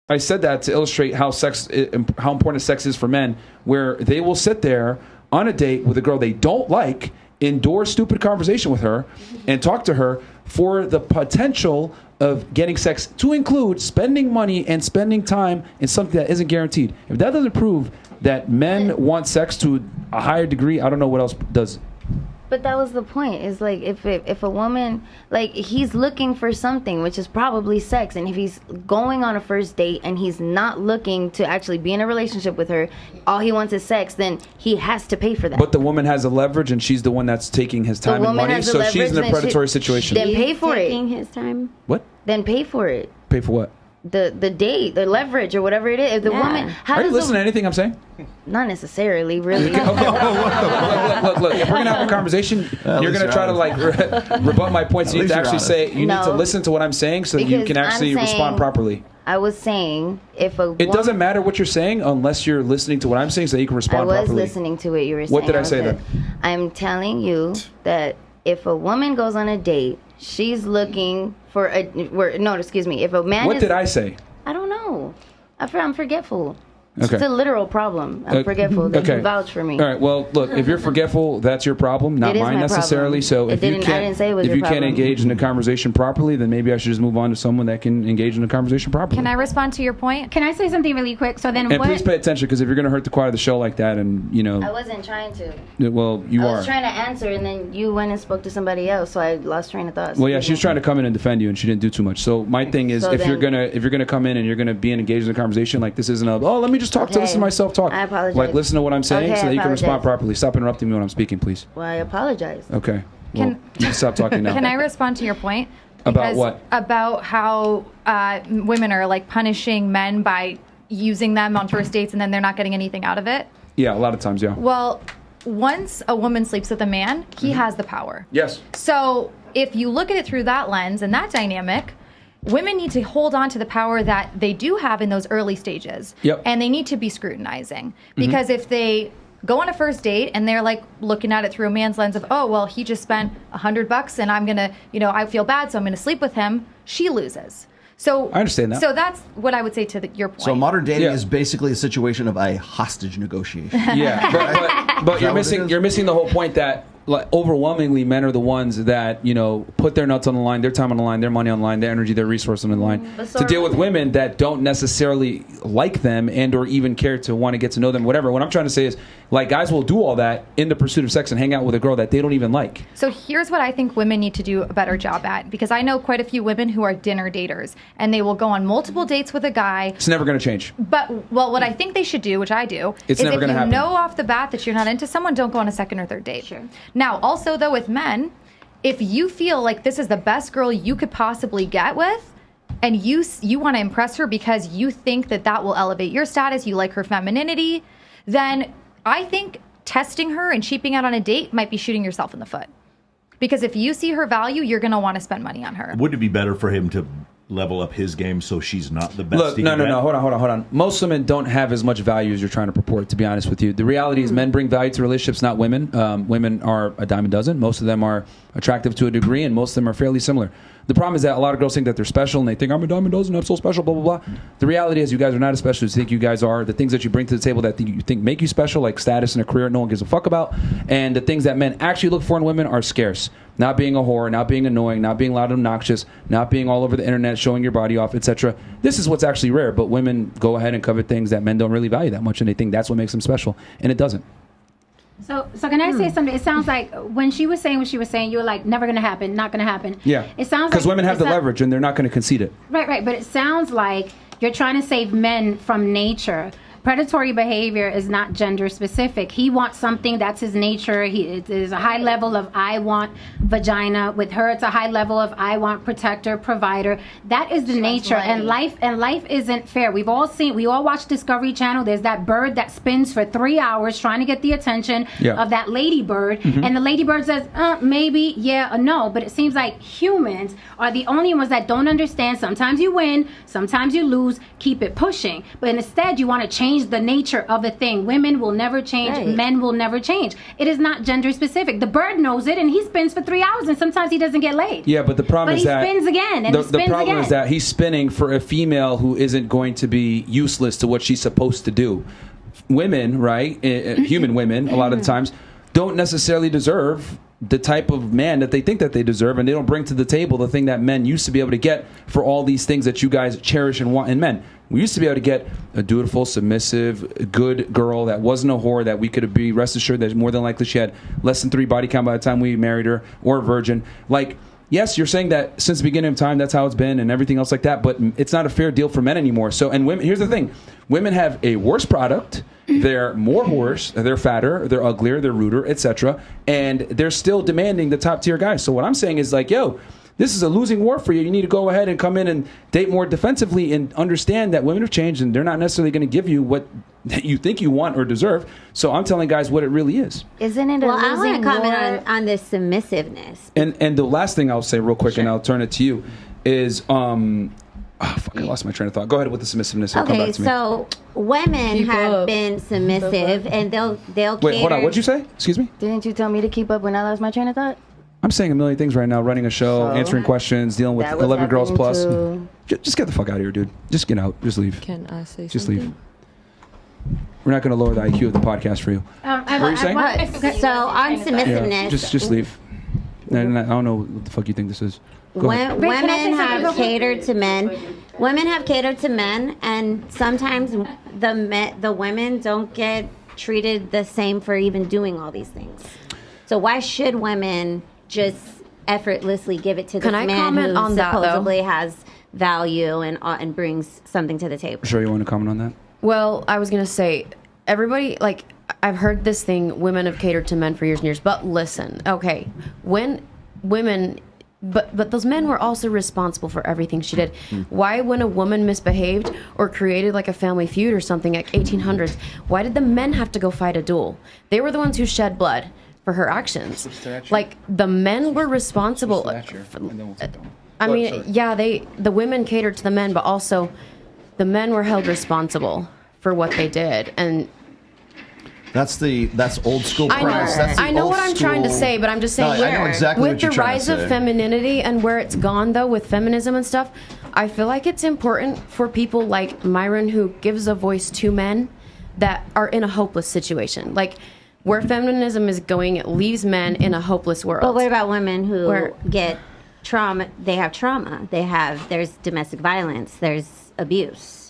I said that to illustrate how important sex is for men, where they will sit there on a date with a girl they don't like, endure stupid conversation with her, and talk to her for the potential of getting sex, to include spending money and spending time in something that isn't guaranteed. If that doesn't prove that men want sex to a higher degree, I don't know what else does. But that was the point. Is like if a woman, like, he's looking for something, which is probably sex, and if he's going on a first date and he's not looking to actually be in a relationship with her, all he wants is sex, then he has to pay for that. But the woman has a leverage, and she's the one that's taking his time and money, so she's in a predatory situation. Then pay for it. Taking his time. What? Then pay for it. Pay for what? The date, the leverage, or whatever it is. If the woman, are you listening to anything I'm saying? Not necessarily, really. Okay. Look. If we're gonna have a conversation, you're gonna try to like rebut my points. You need to actually say. You need to listen to what I'm saying so that you can actually respond properly. I was saying, it doesn't matter what you're saying unless you're listening to what I'm saying so that you can respond properly. I was listening to it. You were saying. What did I say then? I'm telling you that if a woman goes on a date, she's looking for a. If a man. What did I say? I don't know. I'm forgetful. Okay. It's a literal problem. I'm forgetful. That you vouch for me. All right. Well, look, if you're forgetful, that's your problem, not mine necessarily. So if you can't engage in the conversation properly, then maybe I should just move on to someone that can engage in the conversation properly. Can I respond to your point? Can I say something really quick? So then, please pay attention, because if you're going to hurt the quiet of the show like that, and I wasn't trying to. Well, you are. I was trying to answer, and then you went and spoke to somebody else, so I lost train of thought. Well, yeah, she was trying to come in and defend you, and she didn't do too much. So my thing is, if you're gonna come in and you're gonna be engaged in the conversation, like this isn't let me just talk to listen to myself talk. I apologize. Like, listen to what I'm saying so that you can respond properly. Stop interrupting me when I'm speaking, please. Well, I apologize. Okay. Well, stop talking now. Can I respond to your point? About what? About how women are like punishing men by using them on first dates and then they're not getting anything out of it? Yeah, a lot of times, yeah. Well, once a woman sleeps with a man, he has the power. Yes. So if you look at it through that lens and that dynamic, women need to hold on to the power that they do have in those early stages. Yep. And they need to be scrutinizing. Because if they go on a first date and they're like looking at it through a man's lens of, oh, well, he just spent $100 and I'm going to, I feel bad, so I'm going to sleep with him, she loses. So I understand that. So that's what I would say to your point. So modern dating is basically a situation of a hostage negotiation. Yeah, but you're missing the whole point that, like, overwhelmingly men are the ones that put their nuts on the line, their time on the line, their money on the line, their energy, their resources on the line to deal with women that don't necessarily like them and or even care to want to get to know them, whatever. What I'm trying to say is, like, guys will do all that in the pursuit of sex and hang out with a girl that they don't even like. So here's what I think women need to do a better job at, because I know quite a few women who are dinner daters and they will go on multiple dates with a guy. It's never going to change. But what I think they should do, which I do, is if you know off the bat that you're not into someone, don't go on a second or third date. Sure. Now, also, though, with men, if you feel like this is the best girl you could possibly get with, and you want to impress her because you think that will elevate your status, you like her femininity, then I think testing her and cheaping out on a date might be shooting yourself in the foot. Because if you see her value, you're going to want to spend money on her. Wouldn't it be better for him to level up his game so she's not the best? Look, no. Hold on. Most women don't have as much value as you're trying to purport, to be honest with you. The reality is men bring value to relationships, not women. Women are a dime a dozen. Most of them are attractive to a degree, and most of them are fairly similar. The problem is that a lot of girls think that they're special, and they think, I'm a dime a dozen, I'm so special, blah, blah, blah. The reality is you guys are not as special as you think you guys are. The things that you bring to the table that you think make you special, like status and a career no one gives a fuck about, and the things that men actually look for in women are scarce. Not being a whore, not being annoying, not being loud and obnoxious, not being all over the internet showing your body off, etc. This is what's actually rare, but women go ahead and covet things that men don't really value that much, and they think that's what makes them special, and it doesn't. So can I say something? It sounds like when she was saying what she was saying, you were like, never going to happen, not going to happen. Yeah. It sounds because women have the leverage, and they're not going to concede it. Right. But it sounds like you're trying to save men from nature. Predatory behavior is not gender specific. He wants something, that's his nature. It is a high level of I want vagina. With her, it's a high level of I want protector, provider. That is the nature. And life isn't fair. We all watch Discovery Channel. There's that bird that spins for 3 hours trying to get the attention of that ladybird. And the ladybird says, maybe, yeah, or no. But it seems like humans are the only ones that don't understand. Sometimes you win, sometimes you lose. Keep it pushing. But instead, you want to change change the nature of a thing. Women will never change. Right. Men will never change. It is not gender specific. The bird knows it, and he spins for 3 hours, and sometimes he doesn't get laid. Yeah, but the problem is that he spins again, and he spins the problem again. is that he's spinning for a female who isn't going to be useless to what she's supposed to do. Women, right? Human women, a lot of the times, don't necessarily deserve the type of man that they think that they deserve, and they don't bring to the table the thing that men used to be able to get for all these things that you guys cherish and want in men. We used to be able to get a dutiful, submissive, good girl that wasn't a whore, that we could be rest assured that more than likely she had less than 3 body count by the time we married her, or a virgin. Like, yes, you're saying that since the beginning of time, that's how it's been and everything else like that, but it's not a fair deal for men anymore. So, and women, here's the thing. Women have a worse product. They're more whores. They're fatter. They're uglier. They're ruder, etc. And they're still demanding the top tier guys. So what I'm saying is like, yo, this is a losing war for you. You need to go ahead and come in and date more defensively and understand that women have changed and they're not necessarily going to give you what you think you want or deserve. So I'm telling guys what it really is. Isn't it a Well, I losing want to comment war? on this submissiveness. And the last thing I'll say real quick, and I'll turn it to you, is I lost my train of thought. Go ahead with the submissiveness. It'll come Okay, back to me. so women have been submissive, and they'll Wait, hold on. cater- What'd you say? Excuse me? Didn't you tell me to keep up when I lost my train of thought? I'm saying a million things right now, running a show, So? answering questions, dealing with That was 11 girls happening plus. too. Just get the fuck out of here, dude. Just get out. Just leave. Can I say Just something? leave. We're not going to lower the IQ of the podcast for you. What were you saying? So on submissiveness, Just leave. I don't know what the fuck you think this is. Go ahead. Wait, can I say women something real have quick? catered to men. Women have catered to men, and sometimes the women don't get treated the same for even doing all these things. So why should women just effortlessly give it to this Can I man comment who on that, though? supposedly has value and brings something to the table? Sure, you want to comment on that? Well, I was gonna say, everybody, like, I've heard this thing, women have catered to men for years and years, but listen, okay, when women, but those men were also responsible for everything she did. Why, when a woman misbehaved or created like a family feud or something like 1800s, why did the men have to go fight a duel? They were the ones who shed blood for her actions. Like, the men were responsible. I mean, yeah, the women catered to the men, but also the men were held responsible for what they did. And That's old school I know, premise. That's the I know old what I'm trying to school- say, but I'm just saying, No, I know exactly with what you're the trying rise to of say. femininity and where it's gone, though, with feminism and stuff, I feel like it's important for people like Myron, who gives a voice to men that are in a hopeless situation. Like, where feminism is going, it leaves men in a hopeless world. But what about women who Where- get trauma? They have trauma. There's domestic violence. There's abuse.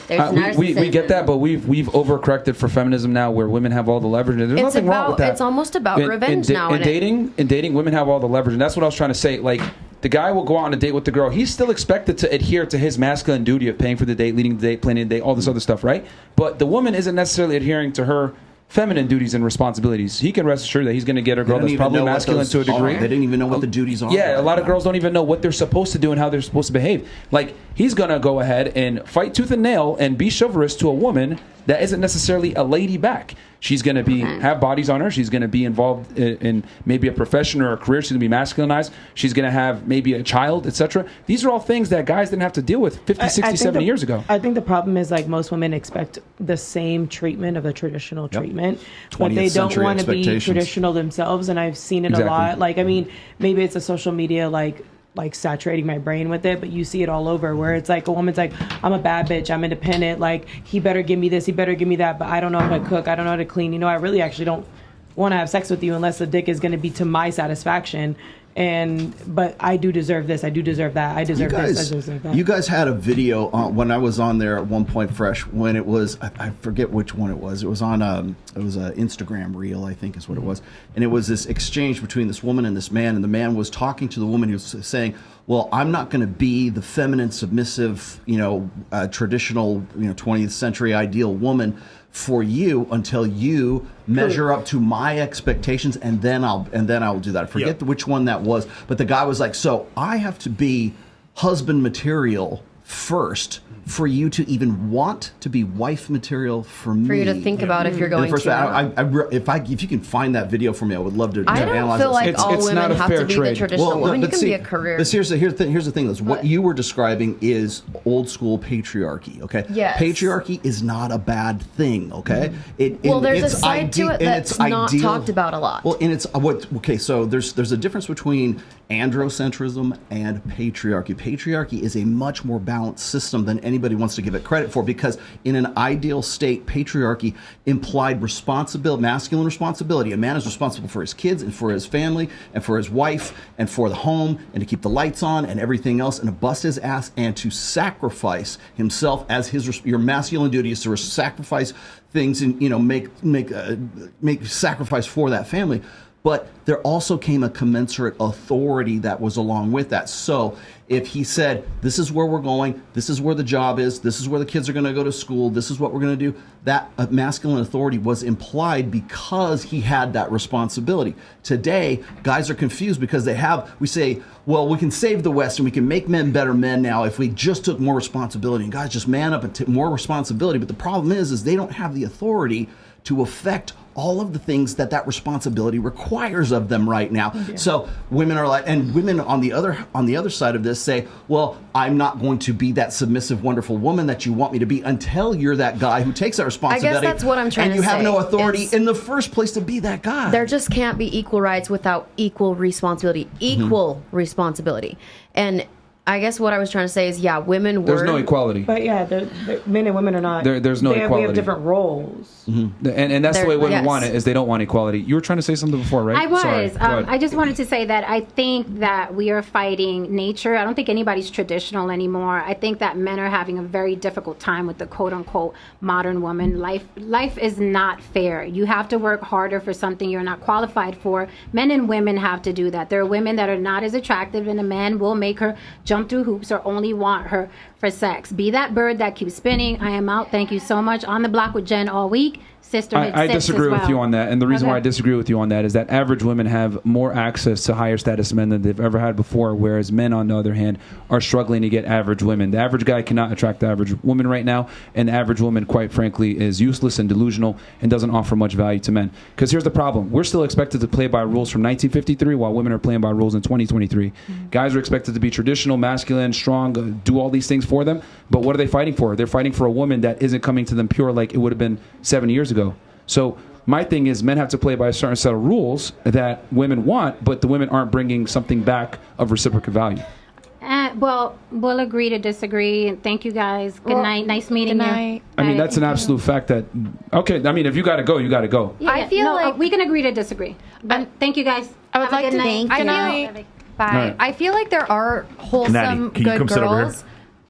There's We narcissism. get that, but we've overcorrected for feminism now, where women have all the leverage. And there's It's nothing wrong with that. it's almost about revenge now. In dating, women have all the leverage, and that's what I was trying to say. Like, the guy will go out on a date with the girl. He's still expected to adhere to his masculine duty of paying for the date, leading the date, planning the date, all this other stuff, right? But the woman isn't necessarily adhering to her feminine duties and responsibilities. He can rest assured that he's going to get a girl They don't that's even probably know what masculine those to a degree. are. They didn't even know what the duties are. Yeah, a lot of girls don't even know what they're supposed to do and how they're supposed to behave. Like, he's going to go ahead and fight tooth and nail and be chivalrous to a woman that isn't necessarily a lady back. She's going to have bodies on her. She's going to be involved in maybe a profession or a career. She's going to be masculinized. She's going to have maybe a child, etc. These are all things that guys didn't have to deal with 50, 60, 70 years ago. I think the problem is, like, most women expect the same treatment of the traditional treatment, but 20th they don't century want to be expectations. traditional themselves. And I've seen it Exactly. a lot. Like, I mean, maybe it's a social media, like saturating my brain with it, but you see it all over, where it's like a woman's like, I'm a bad bitch, I'm independent, like, he better give me this, he better give me that, but I don't know how to cook, I don't know how to clean, I really actually don't want to have sex with you unless the dick is going to be to my satisfaction. But I do deserve this, I do deserove that, I deserve this, I deserve that. You guys had a video when I was on there at one point, Fresh, when it was, I forget which one it was. It was on it was an Instagram reel, I think is what it was. And it was this exchange between this woman and this man, and the man was talking to the woman. He was saying, well, I'm not going to be the feminine, submissive, traditional, 20th century ideal woman for you until you measure up to my expectations, and then I'll do that. I forget which one that was, but the guy was like, so I have to be husband material first for you to even want to be wife material for me. For you to think about if you're going to. If you can find that video for me, I would love to I don't analyze feel like It's all not women a have fair to be trade. the traditional woman. You can be a career. But here's the thing, Liz. What you were describing is old school patriarchy, okay? Yes. Patriarchy is not a bad thing, okay? There's a side to it that's not talked about a lot. Well, and it's so there's a difference between androcentrism and patriarchy. Patriarchy is a much more balanced system than anybody wants to give it credit for, because in an ideal state, patriarchy implied responsibility, masculine responsibility. A man is responsible for his kids and for his family and for his wife and for the home and to keep the lights on and everything else, and to bust his ass and to sacrifice himself as your masculine duty is to sacrifice things and make sacrifice for that family. But there also came a commensurate authority that was along with that. So if he said, this is where we're going, this is where the job is, this is where the kids are going to go to school, this is what we're going to do, that masculine authority was implied because he had that responsibility. Today, guys are confused because we say, well, we can save the West and we can make men better men now if we just took more responsibility, and guys just man up and take more responsibility. But the problem is they don't have the authority to affect all of the things that responsibility requires of them right now. Yeah. So women are and women on the other side of this say, well, I'm not going to be that submissive, wonderful woman that you want me to be until you're that guy who takes that responsibility. I guess that's what I'm trying to say. And you have no authority in the first place to be that guy. There just can't be equal rights without equal responsibility. Equal responsibility. And I guess what I was trying to say is, women were... There's no equality. But men and women are not... There's no equality. We have different roles. Mm-hmm. And that's the way women want it, is they don't want equality. You were trying to say something before, right? I was. Sorry. I just wanted to say that I think that we are fighting nature. I don't think anybody's traditional anymore. I think that men are having a very difficult time with the quote-unquote modern woman. Life is not fair. You have to work harder for something you're not qualified for. Men and women have to do that. There are women that are not as attractive, and a man will make her jump through hoops or only want her for sex. Be that bird that keeps spinning. I am out. Thank you so much. On the block with Jen all week. Sisterhood I disagree with you on that, and the reason why I disagree with you on that is that average women have more access to higher status men than they've ever had before, whereas men, on the other hand, are struggling to get average women. The average guy cannot attract the average woman right now, and the average woman, quite frankly, is useless and delusional and doesn't offer much value to men. Because here's the problem. We're still expected to play by rules from 1953 while women are playing by rules in 2023. Guys are expected to be traditional, masculine, strong, do all these things for them, but what are they fighting for? They're fighting for a woman that isn't coming to them pure like it would have been 7 years ago. So my thing is, men have to play by a certain set of rules that women want, but the women aren't bringing something back of reciprocal value. Well, we'll agree to disagree. Thank you guys. Good night. Nice meeting you. I mean, that's an absolute fact that, okay, I mean, if you got to go, you got to go. Yeah, I feel like we can agree to disagree. But thank you guys. I would like to thank you. Bye. I feel like there are wholesome, Natty, can you good come sit over here? girls